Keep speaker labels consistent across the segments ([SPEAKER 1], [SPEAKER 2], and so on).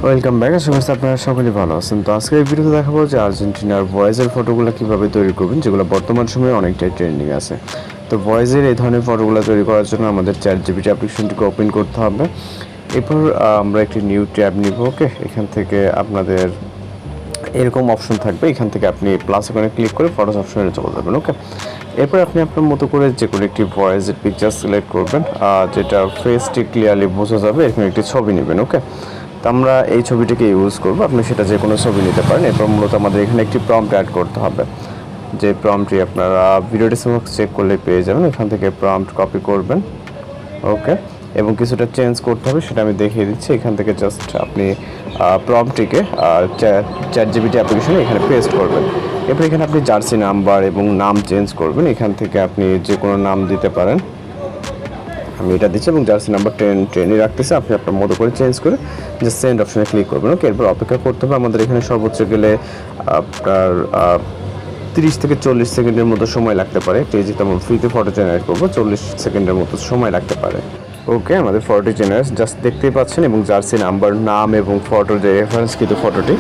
[SPEAKER 1] Welcome back. আশা করছি আপনারা সকলেই ভালো আছেন। তো আজকে এই ভিডিওতে দেখাবো যে আর্জেন্টিনার ভয়েসের ফটোগুলো কীভাবে তৈরি করবেন, যেগুলো বর্তমান সময়ে অনেকটাই ট্রেন্ডিং আছে। তো ভয়েসের এই ধরনের ফটোগুলো তৈরি করার জন্য আমাদের ChatGPT অ্যাপ্লিকেশনটিকে ওপেন করতে হবে। এরপর আমরা একটি নিউ ট্যাব নিব। ওকে, এখান থেকে আপনাদের এরকম অপশন থাকবে, এখান থেকে আপনি প্লাস ওখানে ক্লিক করে ফটোস অপশনে চলে যাবেন। ওকে, এরপর আপনি আপনার মতো করে যে কোনো একটি ভয়েসের পিকচার সিলেক্ট করবেন, যেটা ফেসটি ক্লিয়ারলি বোঝা যাবে, এরকম একটি ছবি নেবেন। ওকে, তো আমরা এই ছবিটিকে ইউজ করব, আপনি সেটা যে কোনো ছবি নিতে পারেন। এরপর মূলত আমাদের এখানে একটি প্রম্পট অ্যাড করতে হবে, যে প্রম্পটটি আপনারা ভিডিও ডেসক্রিপশন চেক করলে পেয়ে যাবেন। এখান থেকে প্রম্পট কপি করবেন। ওকে, এবং কিছুটা চেঞ্জ করতে হবে, সেটা আমি দেখিয়ে দিচ্ছি। এখান থেকে জাস্ট আপনি প্রম্পটটিকে ChatGPT অ্যাপ্লিকেশনে এখানে পেস্ট করবেন। এরপর এখানে আপনি জার্সি নাম্বার এবং নাম চেঞ্জ করবেন। এখান থেকে আপনি যে কোনো নাম দিতে পারেন, আমি এটা দিচ্ছি এবং জার্সি নাম্বার 10 রাখতেছি। আপনি আপনার মতো করে চেঞ্জ করে যে সেন্ড অপশনে ক্লিক করবেন। ওকে, এরপর অপেক্ষা করতে হবে। আমাদের এখানে সর্বোচ্চ গেলে আপনার 30 থেকে 40 সেকেন্ডের মতো সময় লাগতে পারে। যেহেতু আমরা ফ্রিতে ফটো জেনারেট করবো, 40 সেকেন্ডের মতো সময় লাগতে পারে। ওকে, আমাদের ফটোটি জেনারেট জাস্ট দেখতেই পাচ্ছেন, এবং জার্সি নাম্বার, নাম এবং ফটোর যে রেফারেন্স কিন্তু ফটোটি,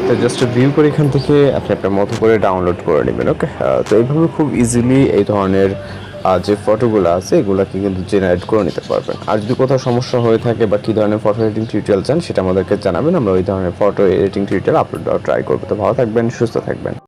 [SPEAKER 1] তো জাস্ট ভিউ করে এখান থেকে আপনি আপনার মতো করে ডাউনলোড করে নেবেন। ওকে, তো এইভাবে খুব ইজিলি এই ধরনের যে ফটোগুলো আছে এগুলোকে কিন্তু জেনারেট করে নিতে পারবেন। আর যদি কোথাও সমস্যা হয়ে থাকে বা কী ধরনের ফটো এডিটিং টিউটোরিয়াল চান, সেটা আমাদেরকে জানাবেন। আমরা ওই ধরনের ফটো এডিটিং টিউটোরিয়াল আপলোড দেওয়ার ট্রাই করবো। তো ভালো থাকবেন, সুস্থ থাকবেন।